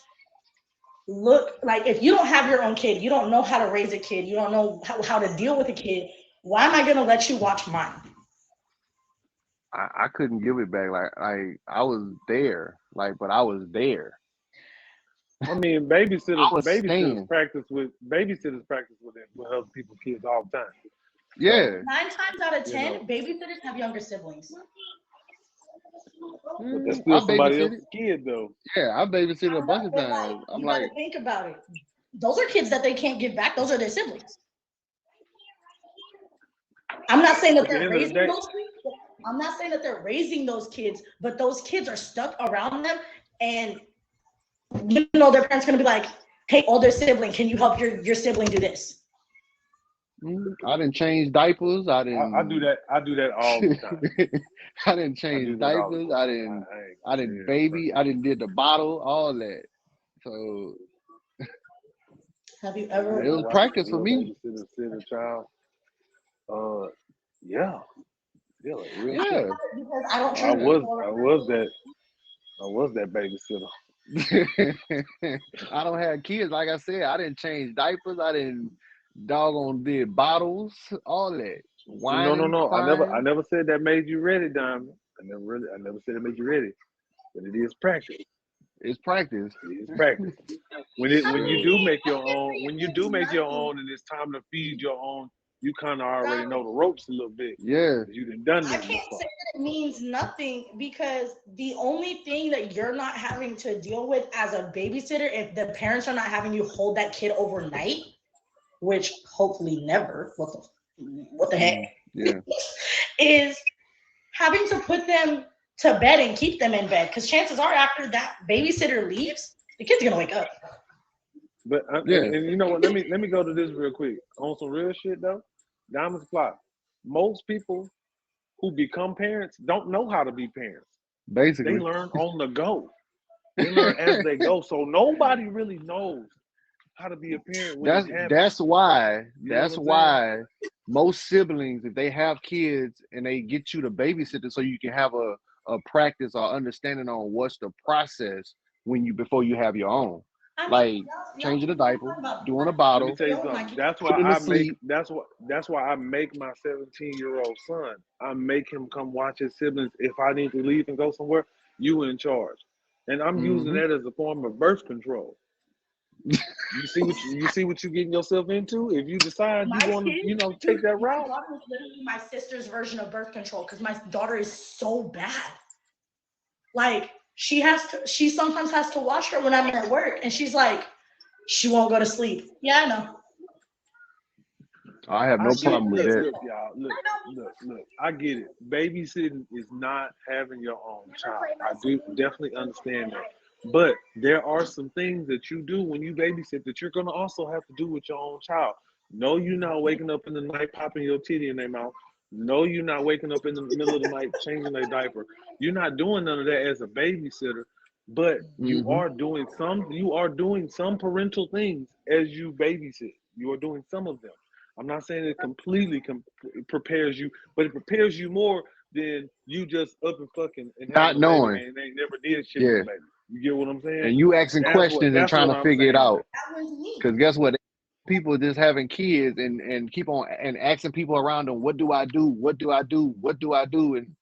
look like if you don't have your own kid, you don't know how to raise a kid, you don't know how to deal with a kid, why am I going to let you watch mine? I couldn't give it back. Like I was there. But I was there. I mean, I babysitters was staying. practice with other people's kids all the time. Yeah. So, 9 times out of 10, babysitters have younger siblings. but that's I still somebody babysitted. else's kid, though. Yeah, I babysitted a bunch of times. I'm You like, gotta think about it. Those are kids that they can't give back. Those are their siblings. I'm not saying that At the they're end of the raising day, those kids. I'm not saying that they're raising those kids, but those kids are stuck around them, and you know their parents gonna be like, "Hey, older sibling, can you help your sibling do this?" I didn't change diapers. I didn't. I do that. I do that all the time. I didn't I do change that all the diapers. time. I didn't baby. I didn't did the bottle. All that. So Have you ever? it was Watch practice for me. babysitter, sit a child. Yeah, like real Yeah. shit. Because I don't I trust was that babysitter. I don't have kids. Like I said, I didn't change diapers. I didn't doggone did bottles. All that. Whining, No. I crying. never said that made you ready, Diamond. I never said it made you ready. But it is practice. It's practice. It is practice. When you do make your own, and it's time to feed your own you kind of already know the ropes a little bit. Yeah. You done I this can't before. say that it means nothing because the only thing that you're not having to deal with as a babysitter, if the parents are not having you hold that kid overnight, which hopefully never, what the heck, Yeah. is having to put them to bed and keep them in bed. Because chances are, after that babysitter leaves, the kid's gonna wake up. But Yeah. and you know what? Let me go to this real quick on some real shit though. Diamond supply. Most people who become parents don't know how to be parents. They Basically. learn on the go. They learn as they go. So nobody really knows how to be a parent when That's it's happening. that's why You know what that's I'm saying? why most siblings, if they have kids and they get you to babysit it so you can have a practice or understanding on what's the process when you before you have your own. I mean, Like changing a diaper, doing a Let me bottle, tell you don't like something. it. That's why putting to I make sleep. that's why I make my 17-year-old son. I make him come watch his siblings. If I need to leave and go somewhere, you in charge. And I'm using Hmm. that as a form of birth control. You see what you getting yourself into? If you decide My you want to, kid, take that my route. daughter is literally my sister's version of birth control because my daughter is so bad. Like she sometimes has to watch her when I'm at work, and she's like, she won't go to sleep. Yeah, I know. I have I no get problem with look, that. look, y'all, look. I get it. Babysitting is not having your own child. I do definitely understand that. But there are some things that you do when you babysit that you're gonna also have to do with your own child. No, you're not waking up in the night popping your titty in their mouth. No, you're not waking up in the middle of the night changing their diaper. You're not doing none of that as a babysitter, but Hmm. you are doing some parental things as you babysit. You are doing some of them. I'm not saying it completely prepares you, but it prepares you more than you just up and fucking and having Not a baby knowing. and they ain't never did shit with Yeah. the baby. You get what I'm saying? And you asking questions and That's trying what to I'm figure it saying. out. That was me. Because guess what? People just having kids and keep on and asking people around them, what do I do? What do I do? What do I do? And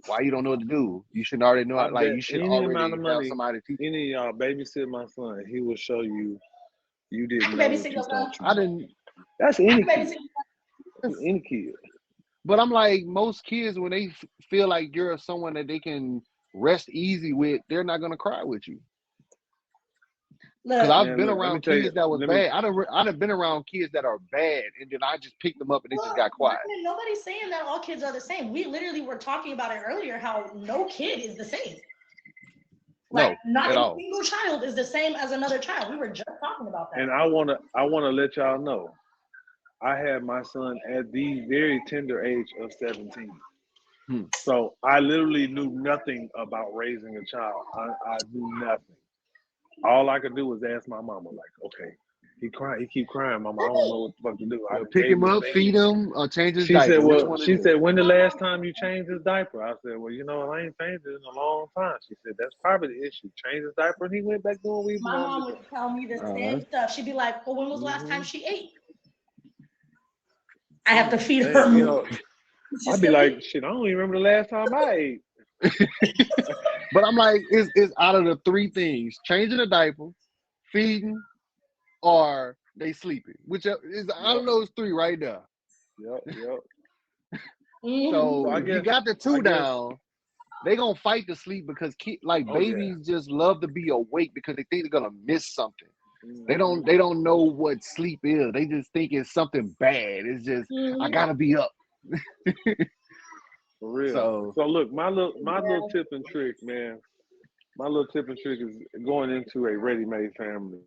why you don't know what to do? You should already know. I Like bet you should any amount already of have money, somebody teach. any of y'all babysit my son, he will show you you I didn't can know what babysit you your thought son. you I knew. didn't. That's I any can kid. babysit your That's any kid. But I'm like most kids when they feel like you're someone that they can rest easy with, they're not gonna cry with you. Because Look, I've Man, been look, let me around tell you, kids that was let me bad. I'd have been around kids that are bad, and then I just picked them up and they just got quiet. Brandon, nobody's saying that all kids are the same. We literally were talking about it earlier how no kid is the same. Like, No, not at a all. single child is the same as another child. We were just talking about that. and I wanna let y'all know. I had my son at the very tender age of 17. Hmm. So I literally knew nothing about raising a child. I knew nothing. All I could do was ask my mama, like, okay, he keep crying, mama. I don't know what the fuck to do. I Well, done pick gave him him up, feed things. him, or change his She said, diaper. Which well, one it she is? said, when the last time you changed his diaper? I said, well, I ain't changed it in a long time. She said, that's probably the issue. Change his diaper, and he went back doing what he was My normally mom would tell me the Uh, same stuff. She'd be like, well, when was the last time doing. she ate? I have to feed her And more. I'd be like, shit, I don't even remember the last time I ate. but I'm like, it's out of the three things: changing a diaper, feeding, or they sleeping. Which is out of Yep, those three right now. yep. Mhm. So So I if you guess, got the I two guess, down, they gonna fight to sleep because like oh yeah. babies just love to be awake because they think they're gonna miss something. They Hmm. don't they don't know what sleep is. They just think it's something bad. It's just I Mhm. gotta be up. For real. So So look, my little Yeah. tip and trick, man. My little tip and trick is going into a ready-made family.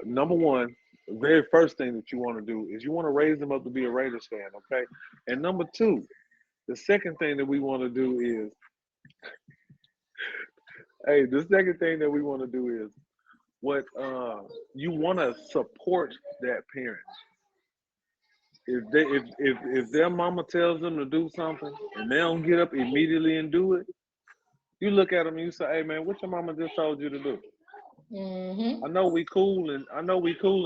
Number one, the very first thing that you want to do is you want to raise them up to be a Raiders fan, okay? And number two, the second thing that we want to do is, hey, the second thing that we want to do is what you want to support that parent. If their mama tells them to do something and they don't get up immediately and do it, you look at them and you say, "Hey man, what your mama just told you to do?" Mhm. I know we cool and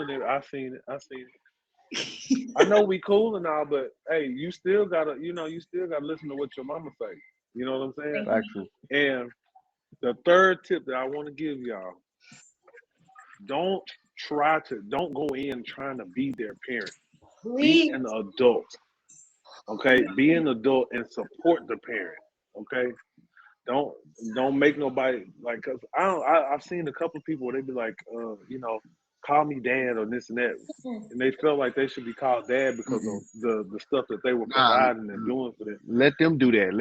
it. I seen it. I seen it. I know we cool and all, but hey, you still gotta listen to what your mama say. You know what I'm saying? Thank you. actually, And the third tip that I want to give y'all: don't don't go in trying to be their parent. Please. Be an adult. Okay? Be an adult and support the parent. Okay? Don't make nobody like, cause I've seen a couple of people where they be like, call me dad or this and that, and they felt like they should be called dad because of the stuff that they were providing and doing for them. Let them do that.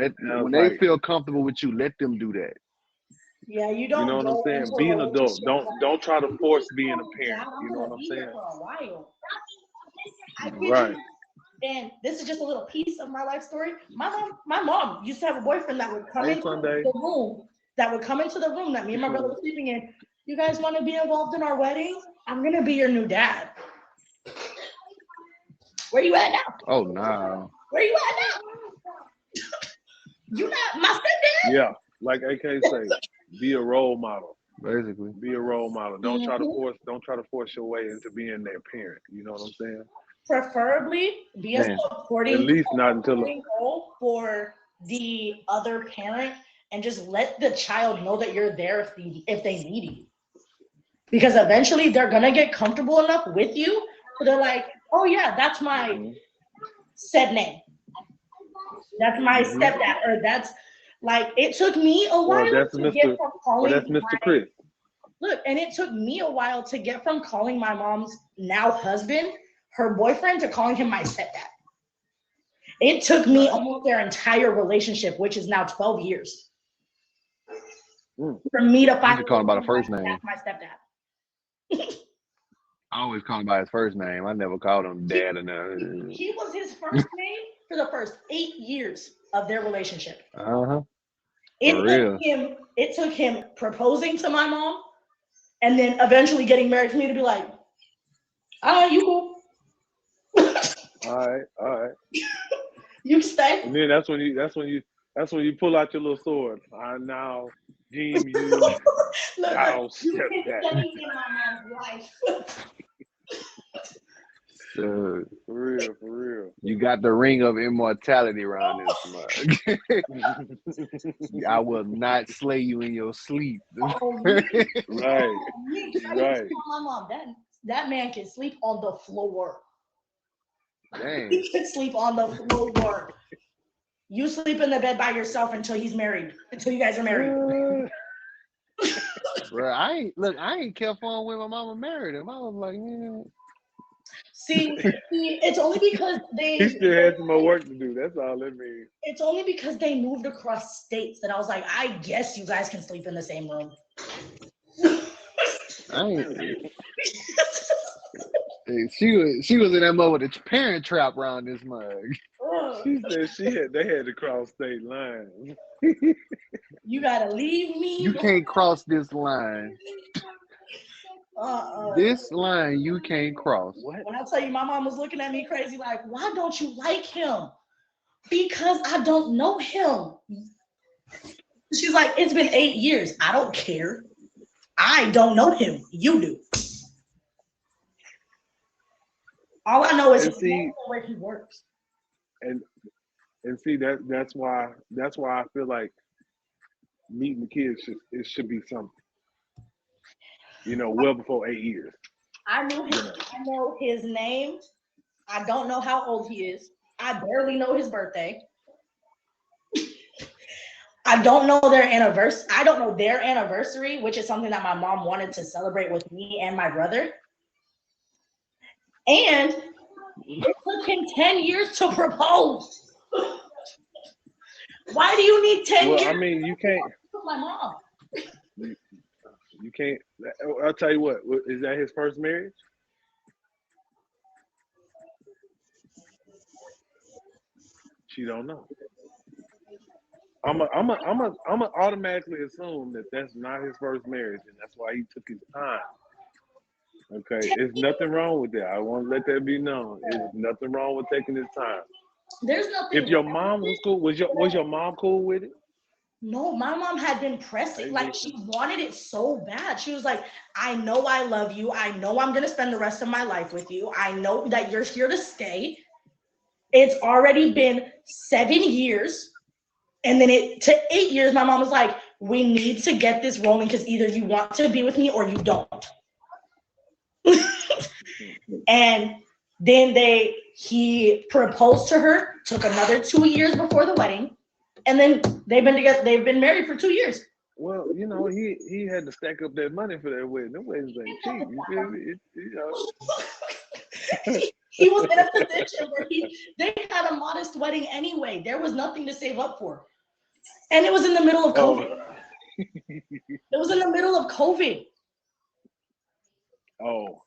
When they feel comfortable with you, let them do that. Yeah, you don't. You know what I'm saying? Be an adult. Don't try to force being a parent. You know what I'm saying? For a while. Right. And this is just a little piece of my life story. My mom used to have a boyfriend that would come into the room. That me and my brother were sleeping in. You guys want to be involved in our wedding? I'm gonna be your new dad. Where you at now? Oh no. Where you at now? You not my stepdad? Yeah, like AK say, be a role model. Basically. Be a role model. Don't try to force your way into being their parent. You know what I'm saying? Preferably be a supporting, at least not until role for the other parent, and just let the child know that you're there if they need you. Because eventually they're gonna get comfortable enough with you, so they're like, oh yeah, that's my said name. That's my stepdad, or that's like, it took me a while to get from calling. That's Mr. Chris. Look, and it took me a while to get from calling my mom's now husband her boyfriend to calling him my stepdad. It took me almost their entire relationship, which is now 12 years, for me to finally call him by the first name. That's my stepdad. I always call him by his first name. I never called him dad or nothing. He was his first name for the first 8 years of their relationship. It took him proposing to my mom and then eventually getting married for me to be like, all right, you cool. All right. You stay. And then that's when you pull out your little sword. I now deem you our stepdad. For real. You got the ring of immortality around this mug. I will not slay you in your sleep. Right. My mom, that man can sleep on the floor. Dang. He can sleep on the floor. You sleep in the bed by yourself until he's married. Until you guys are married. Bro, I ain't kept on when my mama married him. I was like, yeah. See, it's only because he still has some more work to do. That's all it means. It's only because they moved across states that I was like, I guess you guys can sleep in the same room. She was in that mother with the parent trap around this mug. She said they had to cross state lines. You gotta leave me. You can't cross this line. This line you can't cross. What? When I tell you, my mom was looking at me crazy, like, why don't you like him? Because I don't know him. She's like, it's been 8 years. I don't care. I don't know him. You do. All I know is where he works. And see that's why I feel like meeting the kids should be something. Well before 8 years. I know his name. I don't know how old he is. I barely know his birthday. I don't know their anniversary. I don't know their anniversary, which is something that my mom wanted to celebrate with me and my brother. And it took him 10 years to propose. Why do you need 10 years? I mean, you can't. My mom. You can't. I'll tell you what. Is that his first marriage? She don't know. I'm automatically assume that that's not his first marriage, and that's why he took his time. Okay, there's nothing wrong with that. I want to let that be known. There's nothing wrong with taking his time. There's nothing. If your mom was cool, was your mom cool with it? No, my mom had been pressing, like she wanted it so bad. She was like, I know I love you. I know I'm going to spend the rest of my life with you. I know that you're here to stay. It's already been 7 years. And then it took 8 years. My mom was like, we need to get this rolling because either you want to be with me or you don't. And then he proposed to her, took another 2 years before the wedding, and then they've been together. They've been married for 2 years. Well, you know, he had to stack up that money for that wedding. Them weddings ain't cheap. You feel me? He was in a position where they had a modest wedding anyway. There was nothing to save up for, and it was in the middle of COVID. It was in the middle of COVID.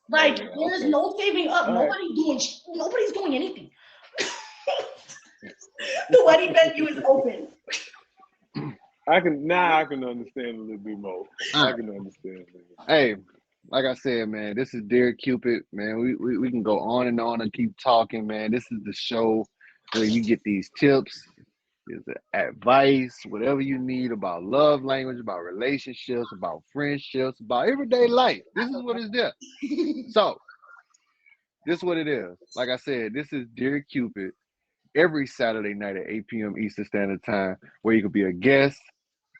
Like there's no saving up. Nobody's doing anything. The wedding venue is open. I can understand a little bit more. I can understand. Hey, like I said, man, this is Dear Qupid, man. We can go on and keep talking, man. This is the show where you get these tips, advice, whatever you need about love language, about relationships, about friendships, about everyday life. This is what it's there. So, this is what it is. Like I said, this is Dear Qupid every Saturday night at 8 p.m. Eastern Standard Time, where you can be a guest,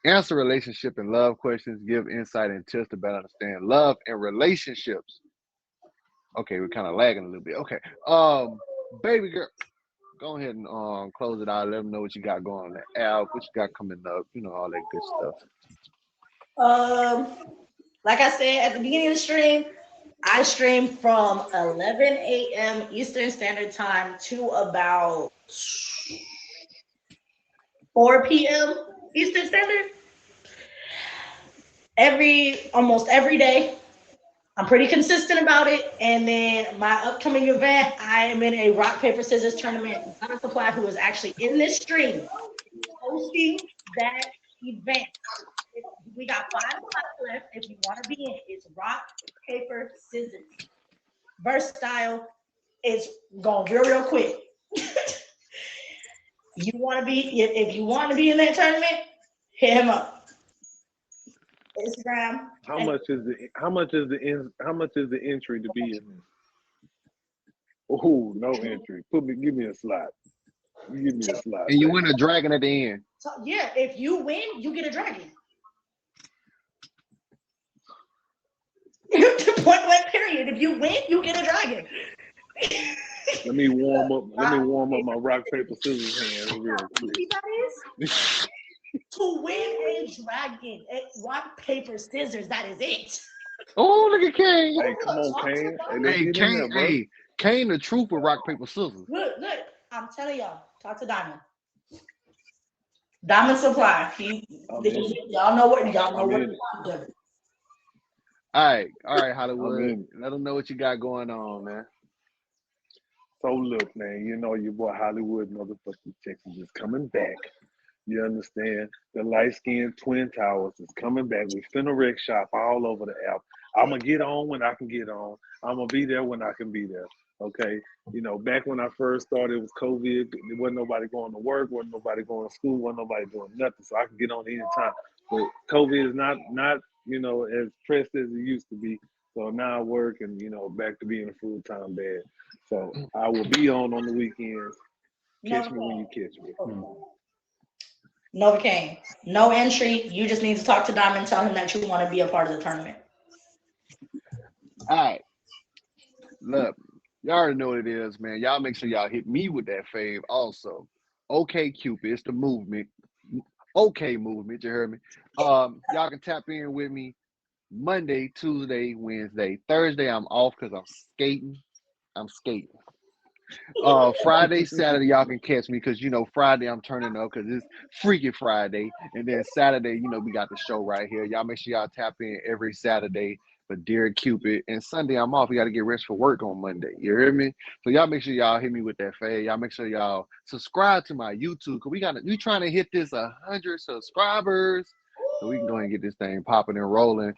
answer relationship and love questions, give insight and tips to better understand love and relationships. Okay, we're kind of lagging a little bit. Okay, baby girl, go ahead and close it out. Let them know what you got going on the app, what you got coming up, all that good stuff. Like I said at the beginning of the stream, I stream from 11 a.m. Eastern Standard Time to about 4 p.m. Eastern Standard. Almost every day. I'm pretty consistent about it. And then my upcoming event, I am in a rock, paper, scissors tournament. Diamond Supply, who is actually in this stream, hosting that event. We got 5 spots left. If you want to be in it, it's rock, paper, scissors. Versatile. It's going real quick. If you want to be in that tournament, hit him up. Instagram. How much is the entry to be in this? Oh, no entry. Give me a slot. Give me a slot. And you win a dragon at the end. So, yeah, if you win, you get a dragon. Point blank period. If you win, you get a dragon. Let me warm up my rock, paper, scissors hands real quick. To win a dragon at rock, paper, scissors, that is it. Oh, look at Kane. Hey, come on, Kane. Kane, the truth with rock, paper, scissors. Look, I'm telling y'all, talk to Diamond. Diamond Supply. Y'all know what to do. All right, Hollywood. Let them know what you got going on, man. So look, man, your boy Hollywood motherfucking Texas is coming back. You understand? The light-skinned Twin Towers is coming back. We finna wreck shop all over the app. I'm going to get on when I can get on. I'm going to be there when I can be there. Okay? Back when I first started, it was COVID. There wasn't nobody going to work. Wasn't nobody going to school. Wasn't nobody doing nothing. So I can get on anytime. But COVID is not as pressed as it used to be. So now I work and, back to being a full-time dad. So I will be on the weekends. Catch me when you catch me. No Kane. No entry. You just need to talk to Diamond, tell him that you want to be a part of the tournament. All right. Look, y'all already know what it is, man. Y'all make sure y'all hit me with that fave also. Okay, Qupid. It's the movement. Okay, movement. You heard me? Y'all can tap in with me Monday, Tuesday, Wednesday. Thursday, I'm off because I'm skating. Friday, Saturday, y'all can catch me because Friday I'm turning up because it's Freaky Friday, and then Saturday, we got the show right here. Y'all make sure y'all tap in every Saturday for Dear Qupid, and Sunday I'm off. We got to get rest for work on Monday. You hear me? So y'all make sure y'all hit me with that fade. Y'all make sure y'all subscribe to my YouTube because we trying to hit this 100 subscribers, so we can go ahead and get this thing popping and rolling.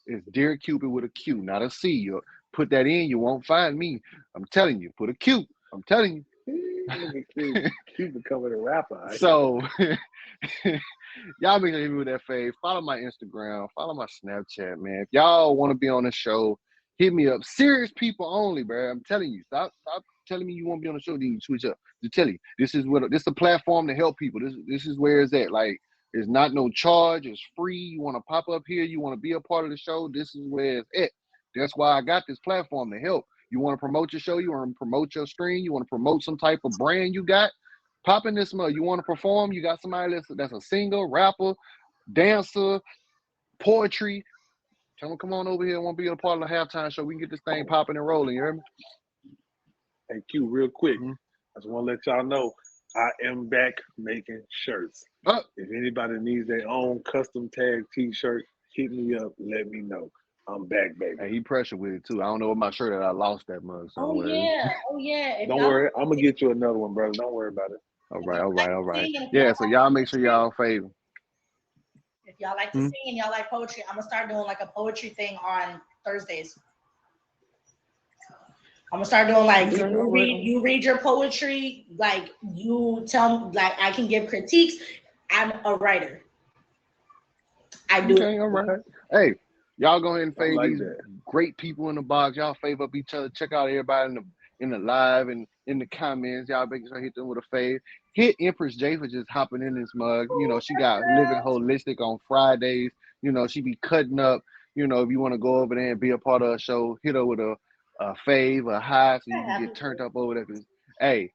It's Dear Qupid with a Q, not a C. You put that in, you won't find me. I'm telling you, put a Q. I'm telling you. He's becoming a rapper. So y'all make sure you hit me with that fave. Follow my Instagram. Follow my Snapchat, man. If y'all want to be on the show, hit me up. Serious people only, bro. I'm telling you. Stop telling me you won't be on the show. Then you switch up. To tell you, this is a platform to help people. This is where it's at. Like, it's not no charge. It's free. You want to pop up here. You want to be a part of the show. This is where it's at. That's why I got this platform to help. You want to promote your show, you want to promote your stream, you want to promote some type of brand you got, pop in this mug. You want to perform, you got somebody that's a singer, rapper, dancer, poetry. Tell them come on over here and want to be a part of the halftime show. We can get this thing popping and rolling. You hear me? Hey, Q, real quick. Mhm. I just want to let y'all know I am back making shirts. Oh. If anybody needs their own custom tag T-shirt, hit me up. Let me know. I'm back, baby. Hey, he pressure with it too. I don't know what my shirt that I lost that mug. So Oh yeah. Oh yeah. If don't y'all worry. I'm gonna get you another one, brother. Don't worry about it. all right, all right, all right. sing and if Yeah, so y'all make sure y'all favor. if y'all like to sing and y'all like poetry, I'm gonna start doing like a poetry thing on Thursdays. I'm gonna start doing like you read your poetry, like you tell like I can give critiques. I'm a writer. I do. Okay, all right. Hey, y'all go ahead and I fave like these that. great people in the box. Y'all fave up each other. Check out everybody in the live and in the comments. Y'all make sure hit them with a fave. Hit Empress J for just hopping in this mug. You know, she got Living Holistic on Fridays. You know, she be cutting up. You know, if you want to go over there and be a part of a show, hit her with a fave, a high, so you can get turned up over there. Cause hey,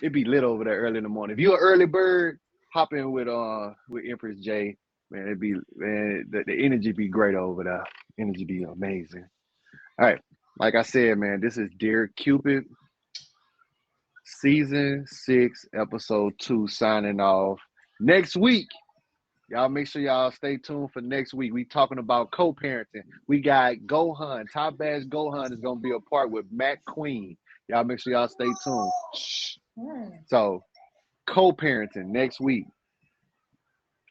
it be lit over there early in the morning. If you're an early bird, hop in with Empress J. Man, the energy be great over there. Energy be amazing. All right, like I said, man, this is Dear Qupid, season 6, episode 2, signing off. Next week, y'all make sure y'all stay tuned for next week. We talking about co-parenting. We got Gohan, Top Bass Gohan is gonna be a part with Matt Queen. Y'all make sure y'all stay tuned. Shh. So, co-parenting next week.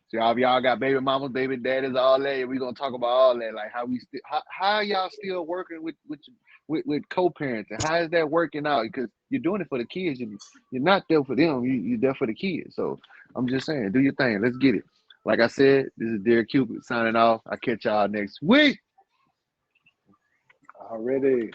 So y'all got baby mamas, baby daddies, all that. We gonna talk about all that, like how we how y'all still working with co-parenting. How is that working out? Because you're doing it for the kids. You're not there for them. You're there for the kids. So I'm just saying, do your thing. Let's get it. Like I said, this is Dear Qupid signing off. I'll catch y'all next week. Already.